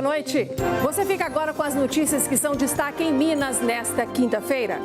Boa noite. Você fica agora com as notícias que são destaque em Minas nesta quinta-feira.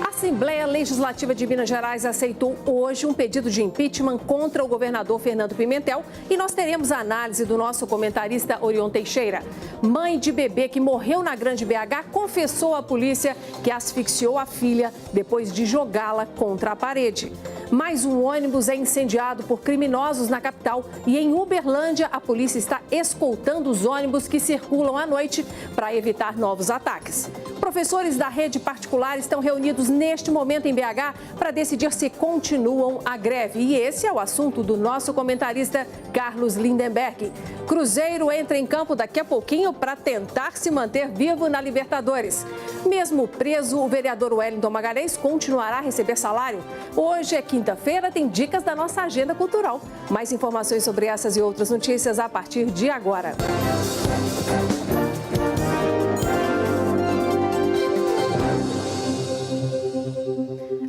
A Assembleia Legislativa de Minas Gerais aceitou hoje um pedido de impeachment contra o governador Fernando Pimentel e nós teremos a análise do nosso comentarista Orion Teixeira. Mãe de bebê que morreu na Grande BH confessou à polícia que asfixiou a filha depois de jogá-la contra a parede. Mais um ônibus é incendiado por criminosos na capital e em Uberlândia a polícia está escoltando os ônibus que circulam à noite para evitar novos ataques. Professores da rede particular estão reunidos neste momento em BH para decidir se continuam a greve. E esse é o assunto do nosso comentarista Carlos Lindenberg. Cruzeiro entra em campo daqui a pouquinho para tentar se manter vivo na Libertadores. Mesmo preso, o vereador Wellington Magalhães continuará a receber salário. Hoje é quinta-feira, tem dicas da nossa agenda cultural. Mais informações sobre essas e outras notícias a partir de agora.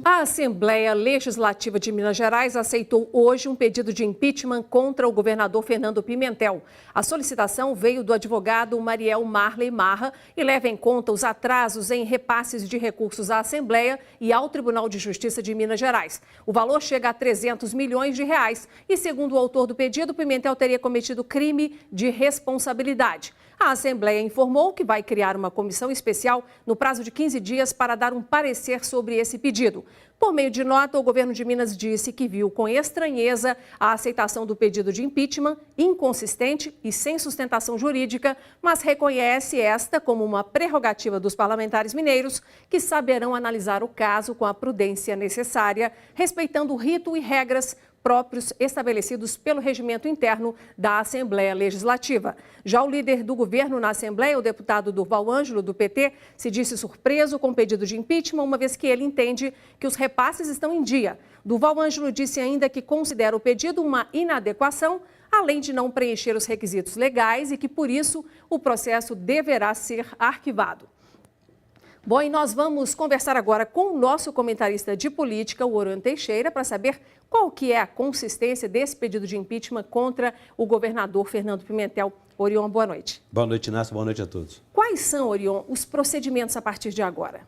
A Assembleia Legislativa de Minas Gerais aceitou hoje um pedido de impeachment contra o governador Fernando Pimentel. A solicitação veio do advogado Mariel Marley Marra e leva em conta os atrasos em repasses de recursos à Assembleia e ao Tribunal de Justiça de Minas Gerais. O valor chega a 300 milhões de reais e, segundo o autor do pedido, Pimentel teria cometido crime de responsabilidade. A Assembleia informou que vai criar uma comissão especial no prazo de 15 dias para dar um parecer sobre esse pedido. Por meio de nota, o governo de Minas disse que viu com estranheza a aceitação do pedido de impeachment, inconsistente e sem sustentação jurídica, mas reconhece esta como uma prerrogativa dos parlamentares mineiros, que saberão analisar o caso com a prudência necessária, respeitando o rito e regras próprios estabelecidos pelo regimento interno da Assembleia Legislativa. Já o líder do governo na Assembleia, o deputado Durval Ângelo, do PT, se disse surpreso com o pedido de impeachment, uma vez que ele entende que os repasses estão em dia. Durval Ângelo disse ainda que considera o pedido uma inadequação, além de não preencher os requisitos legais e que, por isso, o processo deverá ser arquivado. Bom, e nós vamos conversar agora com o nosso comentarista de política, o Orion Teixeira, para saber qual que é a consistência desse pedido de impeachment contra o governador Fernando Pimentel. Orion, boa noite. Boa noite, Inácio. Boa noite a todos. Quais são, Orion, os procedimentos a partir de agora?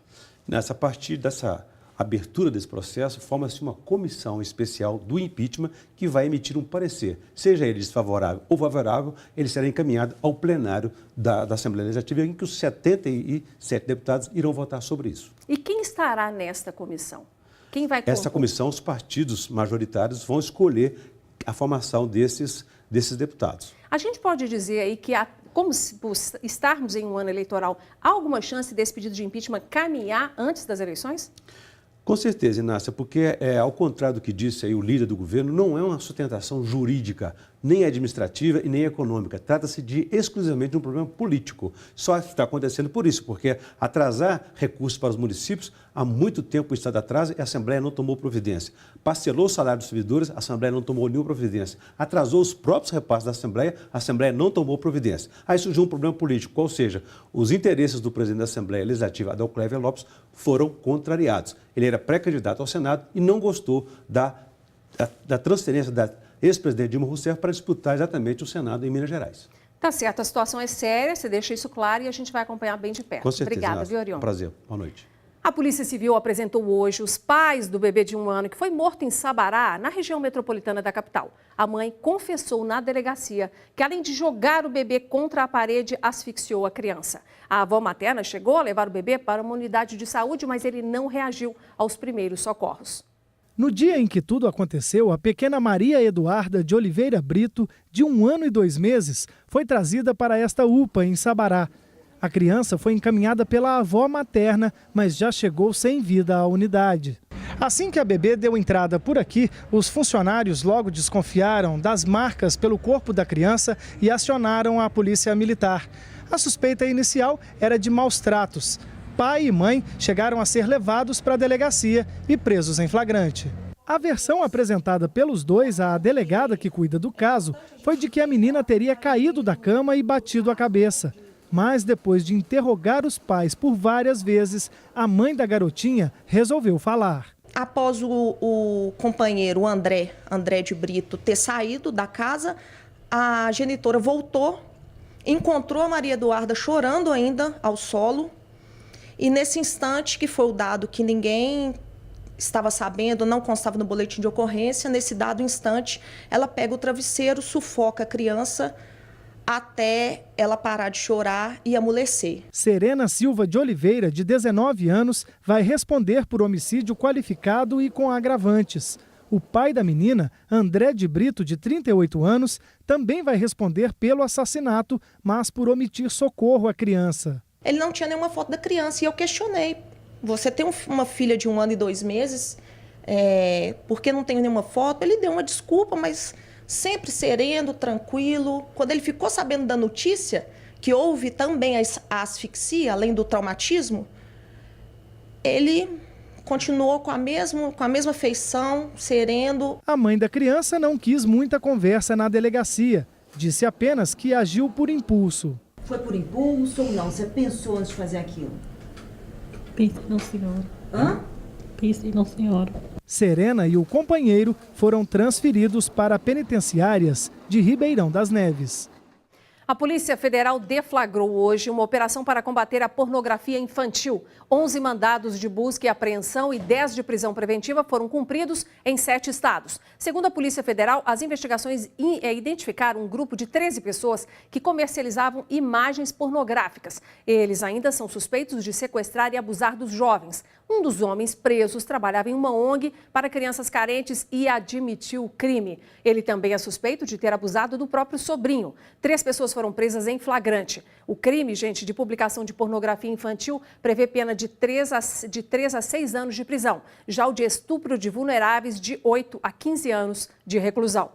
A partir dessa abertura desse processo, forma-se uma comissão especial do impeachment que vai emitir um parecer. Seja ele desfavorável ou favorável, ele será encaminhado ao plenário da Assembleia Legislativa, em que os 77 deputados irão votar sobre isso. E quem estará nesta comissão? Quem vai compor? Essa comissão, os partidos majoritários vão escolher a formação desses deputados. A gente pode dizer aí que, como se estarmos em um ano eleitoral, há alguma chance desse pedido de impeachment caminhar antes das eleições? Com certeza, Inácia, porque, ao contrário do que disse aí o líder do governo, não é uma sustentação jurídica, nem administrativa e nem econômica. Trata-se exclusivamente de um problema político. Só está acontecendo por isso, porque atrasar recursos para os municípios, há muito tempo o Estado atrasa e a Assembleia não tomou providência. Parcelou o salário dos servidores, a Assembleia não tomou nenhuma providência. Atrasou os próprios repasses da Assembleia, a Assembleia não tomou providência. Aí surgiu um problema político, ou seja, os interesses do presidente da Assembleia Legislativa, Adalclévio Lopes, foram contrariados. Ele era pré-candidato ao Senado e não gostou da transferência da ex-presidente Dilma Rousseff para disputar exatamente o Senado em Minas Gerais. Tá certo, a situação é séria, você deixa isso claro e a gente vai acompanhar bem de perto. Com certeza. Obrigada, viu, Orion? Um prazer. Boa noite. A Polícia Civil apresentou hoje os pais do bebê de 1 ano que foi morto em Sabará, na região metropolitana da capital. A mãe confessou na delegacia que, além de jogar o bebê contra a parede, asfixiou a criança. A avó materna chegou a levar o bebê para uma unidade de saúde, mas ele não reagiu aos primeiros socorros. No dia em que tudo aconteceu, a pequena Maria Eduarda de Oliveira Brito, de 1 ano e 2 meses, foi trazida para esta UPA em Sabará. A criança foi encaminhada pela avó materna, mas já chegou sem vida à unidade. Assim que a bebê deu entrada por aqui, os funcionários logo desconfiaram das marcas pelo corpo da criança e acionaram a polícia militar. A suspeita inicial era de maus tratos. Pai e mãe chegaram a ser levados para a delegacia e presos em flagrante. A versão apresentada pelos dois à delegada que cuida do caso foi de que a menina teria caído da cama e batido a cabeça. Mas depois de interrogar os pais por várias vezes, a mãe da garotinha resolveu falar. Após o companheiro André de Brito ter saído da casa, a genitora voltou encontrou a Maria Eduarda chorando ainda ao solo. E nesse instante, que foi o dado que ninguém estava sabendo, não constava no boletim de ocorrência, nesse dado instante, ela pega o travesseiro, sufoca a criança até ela parar de chorar e amolecer. Serena Silva de Oliveira, de 19 anos, vai responder por homicídio qualificado e com agravantes. O pai da menina, André de Brito, de 38 anos, também vai responder pelo assassinato, mas por omitir socorro à criança. Ele não tinha nenhuma foto da criança e eu questionei. Você tem uma filha de 1 ano e 2 meses, por que não tem nenhuma foto? Ele deu uma desculpa, mas sempre sereno, tranquilo. Quando ele ficou sabendo da notícia, que houve também a asfixia, além do traumatismo, ele continuou com a mesma feição, sereno. A mãe da criança não quis muita conversa na delegacia. Disse apenas que agiu por impulso. Foi por impulso ou não? Você pensou antes de fazer aquilo? Pensei não, senhora. Hã? Pensei não, senhora. Serena e o companheiro foram transferidos para penitenciárias de Ribeirão das Neves. A Polícia Federal deflagrou hoje uma operação para combater a pornografia infantil. 11 mandados de busca e apreensão e 10 de prisão preventiva foram cumpridos em 7 estados. Segundo a Polícia Federal, as investigações identificaram um grupo de 13 pessoas que comercializavam imagens pornográficas. Eles ainda são suspeitos de sequestrar e abusar dos jovens. Um dos homens presos trabalhava em uma ONG para crianças carentes e admitiu o crime. Ele também é suspeito de ter abusado do próprio sobrinho. 3 pessoas foram presas em flagrante. O crime, gente, de publicação de pornografia infantil prevê pena de 3 a 6 anos de prisão. Já o de estupro de vulneráveis, de 8 a 15 anos de reclusão.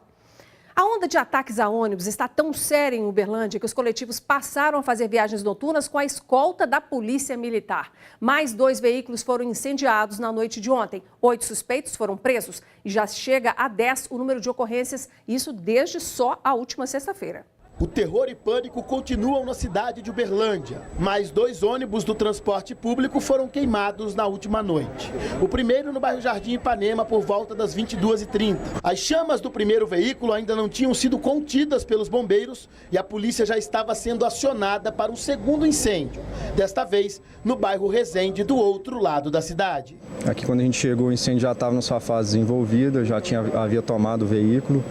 A onda de ataques a ônibus está tão séria em Uberlândia que os coletivos passaram a fazer viagens noturnas com a escolta da Polícia Militar. Mais 2 veículos foram incendiados na noite de ontem. 8 suspeitos foram presos e já chega a 10 o número de ocorrências, isso desde só a última sexta-feira. O terror e pânico continuam na cidade de Uberlândia. Mais 2 ônibus do transporte público foram queimados na última noite. O primeiro no bairro Jardim Ipanema por volta das 22h30. As chamas do primeiro veículo ainda não tinham sido contidas pelos bombeiros e a polícia já estava sendo acionada para um segundo incêndio. Desta vez no bairro Resende, do outro lado da cidade. Aqui quando a gente chegou o incêndio já estava na sua fase desenvolvida, já havia tomado o veículo.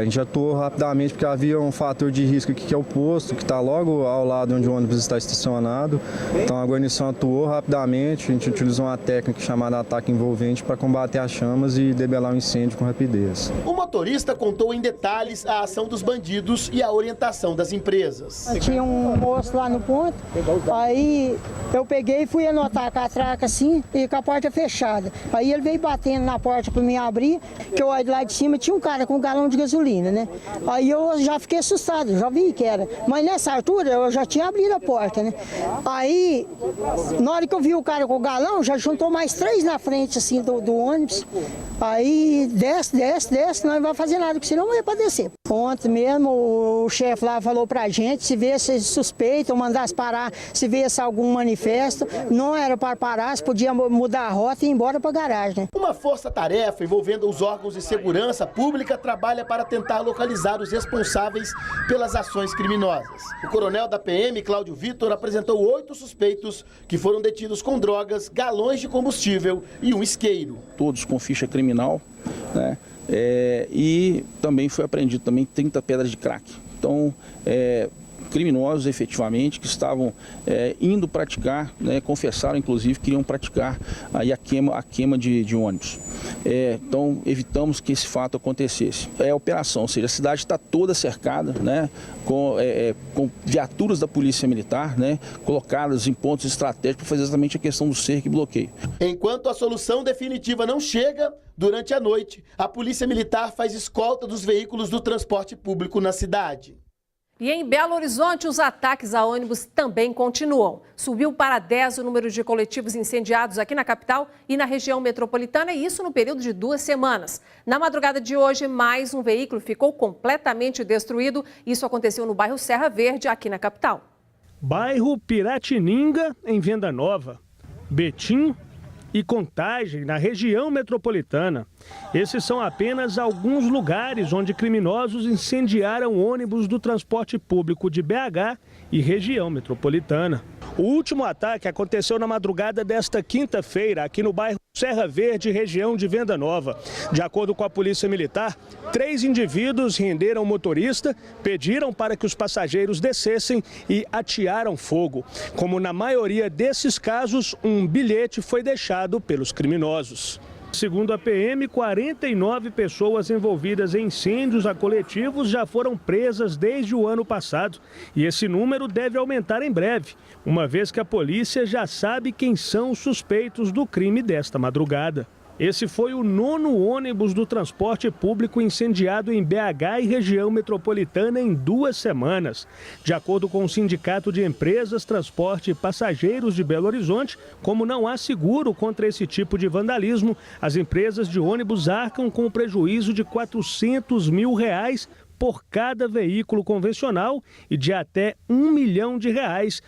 A gente atuou rapidamente porque havia um fator de risco aqui que é o posto, que está logo ao lado onde o ônibus está estacionado. Então a guarnição atuou rapidamente, a gente utilizou uma técnica chamada ataque envolvente para combater as chamas e debelar o incêndio com rapidez. O motorista contou em detalhes a ação dos bandidos e a orientação das empresas. Tinha um moço lá no ponto, aí eu peguei e fui anotar a catraca assim e com a porta fechada. Aí ele veio batendo na porta para me abrir, que eu olhei lá de cima, tinha um cara com um galão de gasolina, né? Aí eu já fiquei assustado, já vi que era. Mas nessa altura eu já tinha abrido a porta, né? Aí, na hora que eu vi o cara com o galão, já juntou mais 3 na frente assim do ônibus. Aí desce, não vai fazer nada, porque senão não ia para descer. Ontem mesmo o chefe lá falou pra gente, se viesse suspeito ou mandasse parar, se viesse algum manifesto, não era para parar, se podia mudar a rota e ir embora para a garagem. Né? Uma força-tarefa envolvendo os órgãos de segurança pública trabalha para tentar localizar os responsáveis pelas ações criminosas. O coronel da PM, Cláudio Vitor, apresentou 8 suspeitos que foram detidos com drogas, galões de combustível e um isqueiro. Todos com ficha criminal, né? E também foi apreendido 30 pedras de crack. Então, criminosos efetivamente que estavam indo praticar, né, confessaram inclusive que iriam praticar aí a queima de ônibus. Então evitamos que esse fato acontecesse. É a operação, ou seja, a cidade está toda cercada, né, com viaturas da Polícia Militar, né, colocadas em pontos estratégicos para fazer exatamente a questão do cerco e bloqueio. Enquanto a solução definitiva não chega, durante a noite, a Polícia Militar faz escolta dos veículos do transporte público na cidade. E em Belo Horizonte, os ataques a ônibus também continuam. Subiu para 10 o número de coletivos incendiados aqui na capital e na região metropolitana, e isso no período de 2 semanas. Na madrugada de hoje, mais um veículo ficou completamente destruído. Isso aconteceu no bairro Serra Verde, aqui na capital. Bairro Piratininga, em Venda Nova. Betim e Contagem, na região metropolitana. Esses são apenas alguns lugares onde criminosos incendiaram ônibus do transporte público de BH e região metropolitana. O último ataque aconteceu na madrugada desta quinta-feira, aqui no bairro Serra Verde, região de Venda Nova. De acordo com a Polícia Militar, 3 indivíduos renderam o motorista, pediram para que os passageiros descessem e atearam fogo. Como na maioria desses casos, um bilhete foi deixado pelos criminosos. Segundo a PM, 49 pessoas envolvidas em incêndios a coletivos já foram presas desde o ano passado. E esse número deve aumentar em breve, uma vez que a polícia já sabe quem são os suspeitos do crime desta madrugada. Esse foi o 9º ônibus do transporte público incendiado em BH e região metropolitana em 2 semanas. De acordo com o Sindicato de Empresas, Transporte e Passageiros de Belo Horizonte, como não há seguro contra esse tipo de vandalismo, as empresas de ônibus arcam com prejuízo de R$400 mil por cada veículo convencional e de até R$1 milhão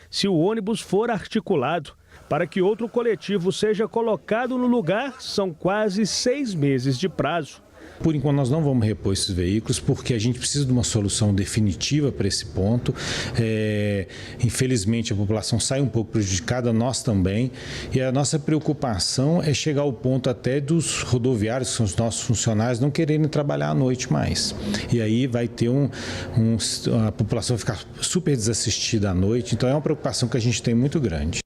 se o ônibus for articulado. Para que outro coletivo seja colocado no lugar, são quase 6 meses de prazo. Por enquanto nós não vamos repor esses veículos porque a gente precisa de uma solução definitiva para esse ponto. Infelizmente a população sai um pouco prejudicada, nós também. E a nossa preocupação é chegar ao ponto até dos rodoviários, que são os nossos funcionários, não quererem trabalhar à noite mais. E aí vai ter a população vai ficar super desassistida à noite. Então é uma preocupação que a gente tem muito grande.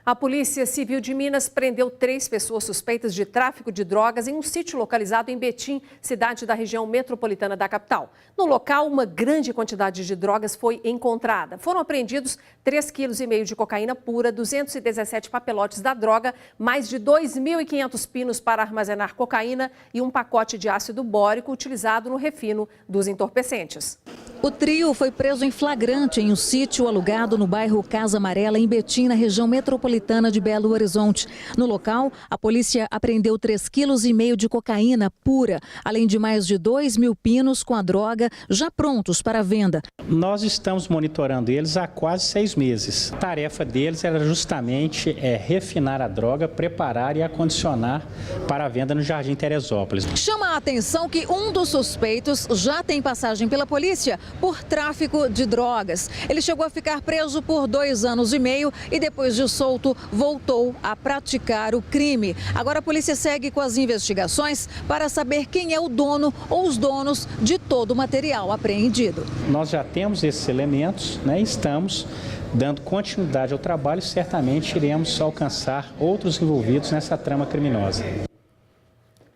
A Polícia Civil de Minas prendeu 3 pessoas suspeitas de tráfico de drogas em um sítio localizado em Betim, cidade da região metropolitana da capital. No local, uma grande quantidade de drogas foi encontrada. Foram apreendidos 3,5 kg de cocaína pura, 217 papelotes da droga, mais de 2.500 pinos para armazenar cocaína e um pacote de ácido bórico utilizado no refino dos entorpecentes. O trio foi preso em flagrante em um sítio alugado no bairro Casa Amarela, em Betim, na região metropolitana de Belo Horizonte. No local, a polícia apreendeu 3,5 kg de cocaína pura, além de mais de 2.000 pinos com a droga já prontos para venda. Nós estamos monitorando eles há quase 6 meses. A tarefa deles era justamente refinar a droga, preparar e acondicionar para a venda no Jardim Teresópolis. Chama a atenção que um dos suspeitos já tem passagem pela polícia por tráfico de drogas. Ele chegou a ficar preso por 2 anos e meio e depois de solto voltou a praticar o crime. Agora a polícia segue com as investigações para saber quem é o dono ou os donos de todo o material apreendido. Nós já temos esses elementos, né? Estamos dando continuidade ao trabalho e certamente iremos alcançar outros envolvidos nessa trama criminosa.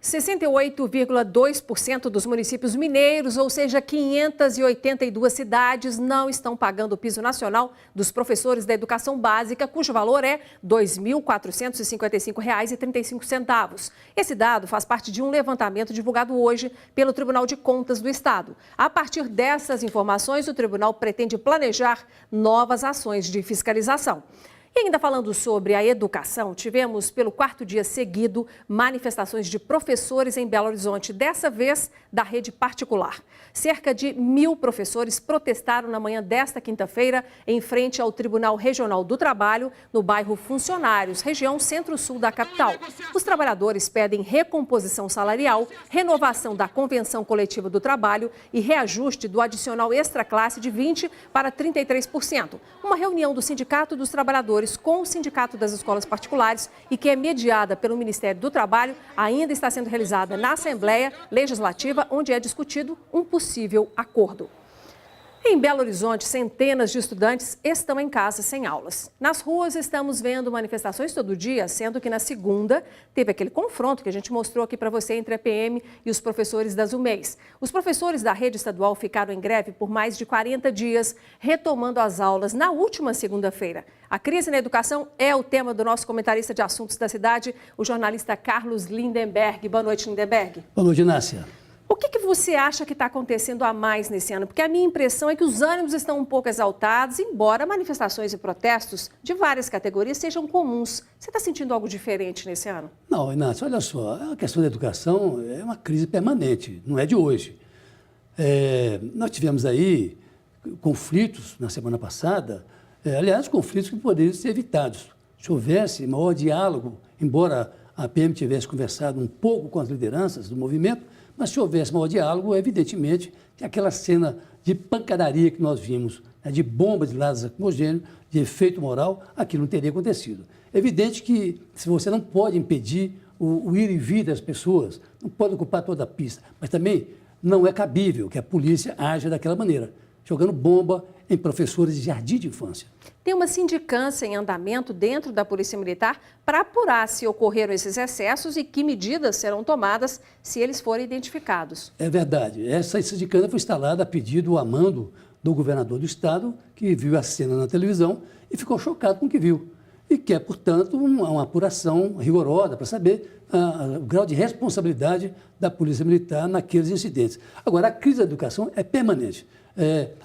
68,2% dos municípios mineiros, ou seja, 582 cidades, não estão pagando o piso nacional dos professores da educação básica, cujo valor é R$ 2.455,35. Esse dado faz parte de um levantamento divulgado hoje pelo Tribunal de Contas do Estado. A partir dessas informações, o tribunal pretende planejar novas ações de fiscalização. E ainda falando sobre a educação, tivemos pelo 4º dia seguido manifestações de professores em Belo Horizonte, dessa vez da rede particular. Cerca de 1.000 professores protestaram na manhã desta quinta-feira em frente ao Tribunal Regional do Trabalho, no bairro Funcionários, região centro-sul da capital. Os trabalhadores pedem recomposição salarial, renovação da Convenção Coletiva do Trabalho e reajuste do adicional extra-classe de 20% para 33%. Uma reunião do Sindicato dos Trabalhadores com o Sindicato das Escolas Particulares e que é mediada pelo Ministério do Trabalho, ainda está sendo realizada na Assembleia Legislativa, onde é discutido um possível acordo. Em Belo Horizonte, centenas de estudantes estão em casa sem aulas. Nas ruas estamos vendo manifestações todo dia, sendo que na segunda teve aquele confronto que a gente mostrou aqui para você entre a PM e os professores das UMEIs. Os professores da rede estadual ficaram em greve por mais de 40 dias, retomando as aulas na última segunda-feira. A crise na educação é o tema do nosso comentarista de assuntos da cidade, o jornalista Carlos Lindenberg. Boa noite, Lindenberg. Boa noite, Inácia. O que você acha que está acontecendo a mais nesse ano? Porque a minha impressão é que os ânimos estão um pouco exaltados, embora manifestações e protestos de várias categorias sejam comuns. Você está sentindo algo diferente nesse ano? Não, Inácio, olha só, a questão da educação é uma crise permanente, não é de hoje. Nós tivemos aí conflitos na semana passada, aliás, conflitos que poderiam ser evitados se houvesse maior diálogo embora a PM tivesse conversado um pouco com as lideranças do movimento, mas se houvesse maior diálogo, evidentemente que aquela cena de pancadaria que nós vimos, né, de bomba de gás lacrimogêneo, de efeito moral, aquilo não teria acontecido. É evidente que se você não pode impedir o ir e vir das pessoas, não pode ocupar toda a pista, mas também não é cabível que a polícia haja daquela maneira, jogando bomba em professores de jardim de infância. Tem uma sindicância em andamento dentro da Polícia Militar para apurar se ocorreram esses excessos e que medidas serão tomadas se eles forem identificados. É verdade. Essa sindicância foi instalada a pedido, a mando do governador do estado, que viu a cena na televisão e ficou chocado com o que viu. E quer, portanto, uma apuração rigorosa para saber o grau de responsabilidade da Polícia Militar naqueles incidentes. Agora, a crise da educação é permanente.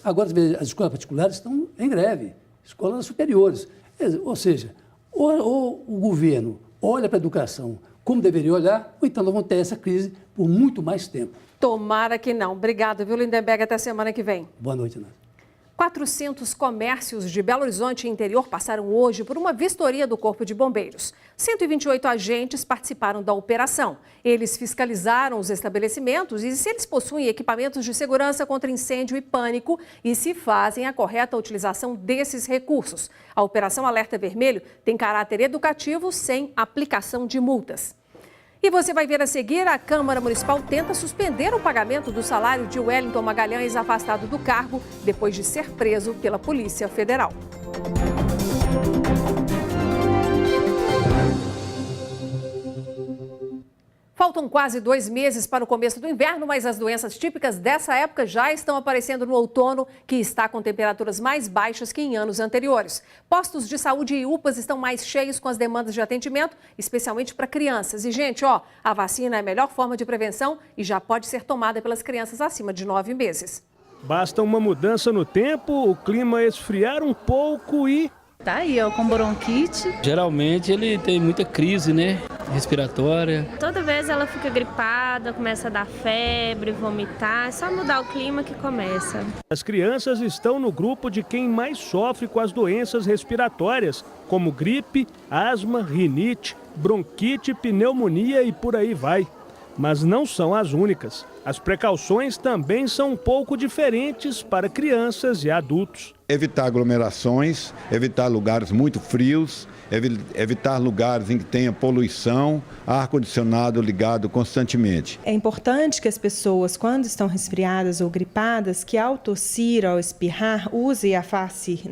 Agora, as escolas particulares estão em greve, escolas superiores. Ou seja, ou o governo olha para a educação como deveria olhar, ou então nós vamos ter essa crise por muito mais tempo. Tomara que não. Obrigada, viu, Lindenberg? Até semana que vem. Boa noite, Ana. 400 comércios de Belo Horizonte e interior passaram hoje por uma vistoria do Corpo de Bombeiros. 128 agentes participaram da operação. Eles fiscalizaram os estabelecimentos e se eles possuem equipamentos de segurança contra incêndio e pânico e se fazem a correta utilização desses recursos. A Operação Alerta Vermelho tem caráter educativo sem aplicação de multas. E você vai ver a seguir, a Câmara Municipal tenta suspender o pagamento do salário de Wellington Magalhães, afastado do cargo depois de ser preso pela Polícia Federal. Faltam quase 2 meses para o começo do inverno, mas as doenças típicas dessa época já estão aparecendo no outono, que está com temperaturas mais baixas que em anos anteriores. Postos de saúde e UPAs estão mais cheios com as demandas de atendimento, especialmente para crianças. E, gente, a vacina é a melhor forma de prevenção e já pode ser tomada pelas crianças acima de 9 meses. Basta uma mudança no tempo, o clima esfriar um pouco e... Tá aí, ó, com bronquite. Geralmente ele tem muita crise, né, respiratória. Toda vez ela fica gripada, começa a dar febre, vomitar, é só mudar o clima que começa. As crianças estão no grupo de quem mais sofre com as doenças respiratórias, como gripe, asma, rinite, bronquite, pneumonia e por aí vai. Mas não são as únicas. As precauções também são um pouco diferentes para crianças e adultos. Evitar aglomerações, evitar lugares muito frios, evitar lugares em que tenha poluição, ar-condicionado ligado constantemente. É importante que as pessoas, quando estão resfriadas ou gripadas, que ao tossir, ao espirrar, use a face,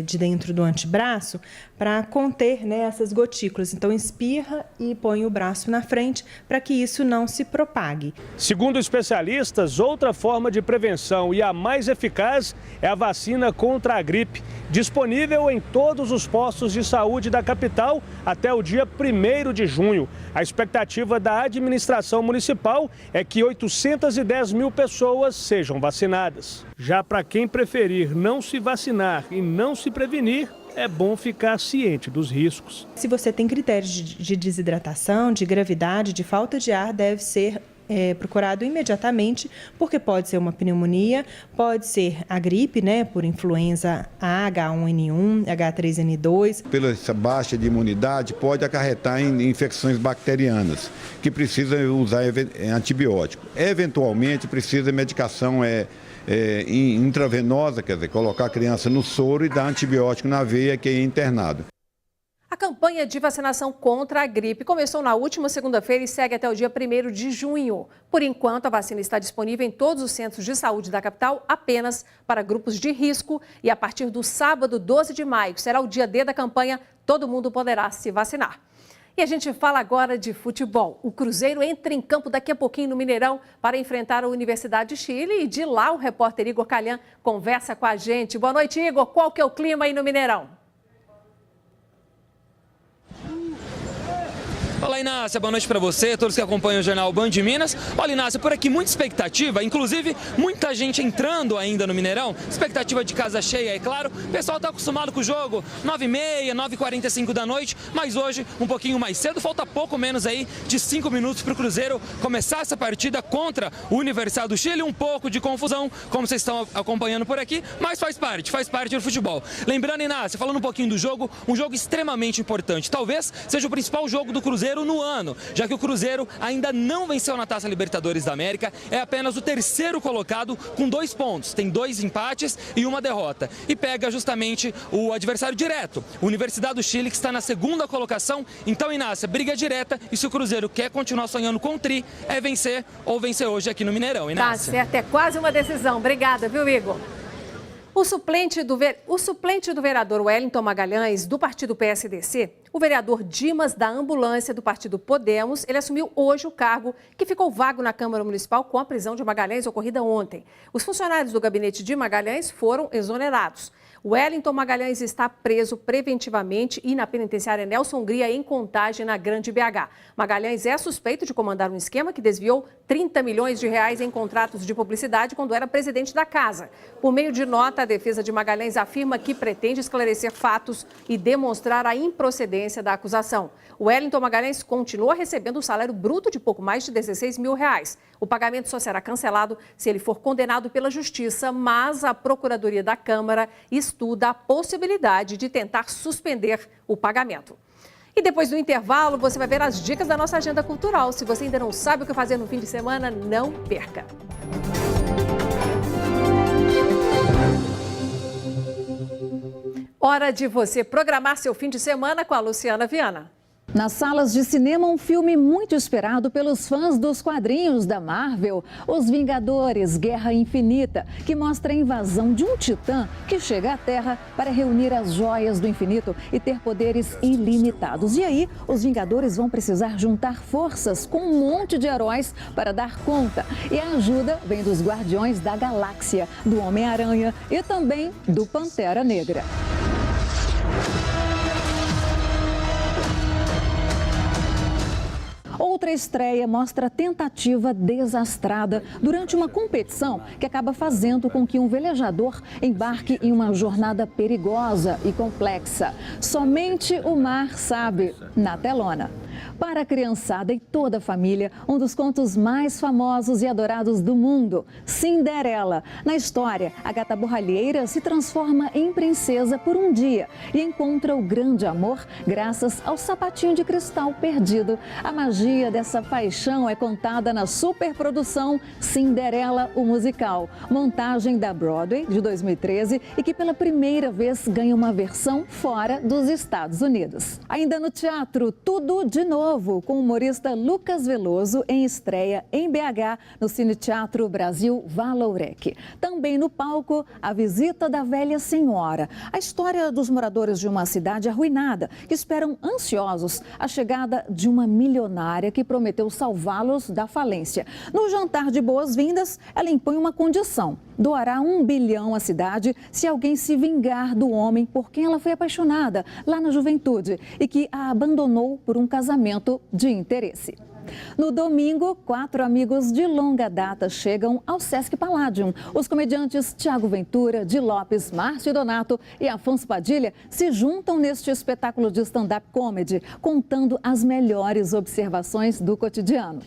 de dentro do antebraço para conter, essas gotículas. Então, espirra e põe o braço na frente para que isso não se propague. Segundo especialistas, outra forma de prevenção e a mais eficaz é a vacina contra a gripe, disponível em todos os postos de saúde da capital até o dia 1º de junho. A expectativa da administração municipal é que 810 mil pessoas sejam vacinadas. Já para quem preferir não se vacinar e não se prevenir, é bom ficar ciente dos riscos. Se você tem critérios de desidratação, de gravidade, de falta de ar, deve ser procurado imediatamente, porque pode ser uma pneumonia, pode ser a gripe, por influenza H1N1, H3N2. Pela essa baixa de imunidade, pode acarretar em infecções bacterianas, que precisam usar antibiótico. Eventualmente, precisa de medicação intravenosa, quer dizer, colocar a criança no soro e dar antibiótico na veia, que é internado. A campanha de vacinação contra a gripe começou na última segunda-feira e segue até o dia 1º de junho. Por enquanto, a vacina está disponível em todos os centros de saúde da capital, apenas para grupos de risco. E a partir do sábado, 12 de maio, que será o dia D da campanha, todo mundo poderá se vacinar. E a gente fala agora de futebol. O Cruzeiro entra em campo daqui a pouquinho no Mineirão para enfrentar a Universidade de Chile. E de lá, o repórter Igor Calhan conversa com a gente. Boa noite, Igor. Qual que é o clima aí no Mineirão? Fala, Olá, Inácia, boa noite para você, todos que acompanham o Jornal Band de Minas. Olha, Inácia, por aqui muita expectativa, inclusive muita gente entrando ainda no Mineirão, expectativa de casa cheia, é claro. O pessoal está acostumado com o jogo, 9h30, 9h45 da noite, mas hoje um pouquinho mais cedo, falta pouco menos aí de 5 minutos para o Cruzeiro começar essa partida contra o Universidade do Chile. Um pouco de confusão, como vocês estão acompanhando por aqui, mas faz parte do futebol. Lembrando, Inácia, falando um pouquinho do jogo, um jogo extremamente importante, talvez seja o principal jogo do Cruzeiro no ano, já que o Cruzeiro ainda não venceu na Taça Libertadores da América, é apenas o terceiro colocado com 2 pontos, tem 2 empates e 1 derrota, e pega justamente o adversário direto, o Universidade do Chile, que está na 2ª colocação. Então, Inácia, briga direta, e se o Cruzeiro quer continuar sonhando com o tri, é vencer ou vencer hoje aqui no Mineirão, Inácia. Tá certo, é quase uma decisão. Obrigada, viu, Igor? O suplente do vereador Wellington Magalhães, do partido PSDC, o vereador Dimas da Ambulância, do partido Podemos, ele assumiu hoje o cargo que ficou vago na Câmara Municipal com a prisão de Magalhães ocorrida ontem. Os funcionários do gabinete de Magalhães foram exonerados. Wellington Magalhães está preso preventivamente e na penitenciária Nelson Hungria, em Contagem, na Grande BH. Magalhães é suspeito de comandar um esquema que desviou 30 milhões de reais em contratos de publicidade quando era presidente da casa. Por meio de nota, a defesa de Magalhães afirma que pretende esclarecer fatos e demonstrar a improcedência da acusação. O Wellington Magalhães continua recebendo um salário bruto de pouco mais de 16 mil reais. O pagamento só será cancelado se ele for condenado pela Justiça, mas a Procuradoria da Câmara estuda a possibilidade de tentar suspender o pagamento. E depois do intervalo, você vai ver as dicas da nossa agenda cultural. Se você ainda não sabe o que fazer no fim de semana, não perca. Hora de você programar seu fim de semana com a Luciana Viana. Nas salas de cinema, um filme muito esperado pelos fãs dos quadrinhos da Marvel, Os Vingadores, Guerra Infinita, que mostra a invasão de um titã que chega à Terra para reunir as joias do infinito e ter poderes ilimitados. E aí, os Vingadores vão precisar juntar forças com um monte de heróis para dar conta. E a ajuda vem dos Guardiões da Galáxia, do Homem-Aranha e também do Pantera Negra. Outra estreia mostra a tentativa desastrada durante uma competição que acaba fazendo com que um velejador embarque em uma jornada perigosa e complexa. Somente o mar sabe, na telona. Para a criançada e toda a família, um dos contos mais famosos e adorados do mundo, Cinderela. Na história, a gata borralheira se transforma em princesa por um dia e encontra o grande amor graças ao sapatinho de cristal perdido. A magia dessa paixão é contada na superprodução Cinderela, o musical, montagem da Broadway de 2013 e que pela primeira vez ganha uma versão fora dos Estados Unidos. Ainda no teatro, Tudo de Novo, com o humorista Lucas Veloso em estreia em BH, no Cine Teatro Brasil Valourec. Também no palco, A Visita da Velha Senhora, a história dos moradores de uma cidade arruinada que esperam ansiosos a chegada de uma milionária que prometeu salvá-los da falência. No jantar de boas-vindas, ela impõe uma condição: doará 1 bilhão à cidade se alguém se vingar do homem por quem ela foi apaixonada lá na juventude e que a abandonou por um casamento de interesse. No domingo, 4 amigos de longa data chegam ao Sesc Palladium. Os comediantes Thiago Ventura, Di Lopes, Márcio Donato e Afonso Padilha se juntam neste espetáculo de stand-up comedy, contando as melhores observações do cotidiano.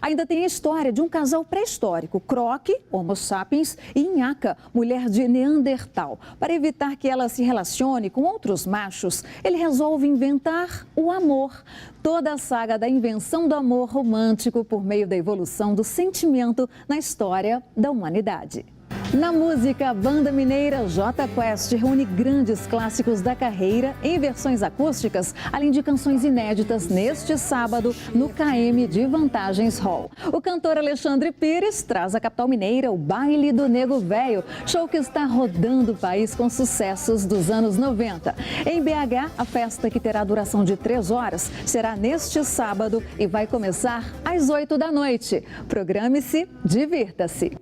Ainda tem a história de um casal pré-histórico, Croque, Homo sapiens, e Inhaca, mulher de Neandertal. Para evitar que ela se relacione com outros machos, ele resolve inventar o amor. Toda a saga da invenção do amor romântico por meio da evolução do sentimento na história da humanidade. Na música, a banda mineira J Quest reúne grandes clássicos da carreira em versões acústicas, além de canções inéditas neste sábado no KM de Vantagens Hall. O cantor Alexandre Pires traz à capital mineira o Baile do Nego Velho, show que está rodando o país com sucessos dos anos 90. Em BH, a festa, que terá duração de 3 horas, será neste sábado e vai começar às 8 da noite. Programe-se, divirta-se.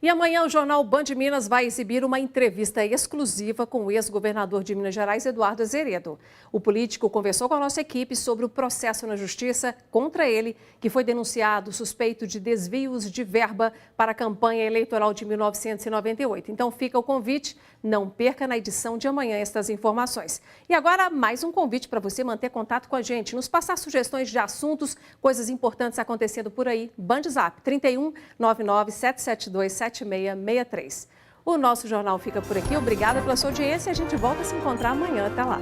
E amanhã o jornal Band Minas vai exibir uma entrevista exclusiva com o ex-governador de Minas Gerais, Eduardo Azeredo. O político conversou com a nossa equipe sobre o processo na justiça contra ele, que foi denunciado suspeito de desvios de verba para a campanha eleitoral de 1998. Então fica o convite, não perca na edição de amanhã estas informações. E agora mais um convite para você manter contato com a gente, nos passar sugestões de assuntos, coisas importantes acontecendo por aí. Band Zap 31 99 772 7663. O nosso jornal fica por aqui. Obrigada pela sua audiência. A gente volta a se encontrar amanhã. Até lá.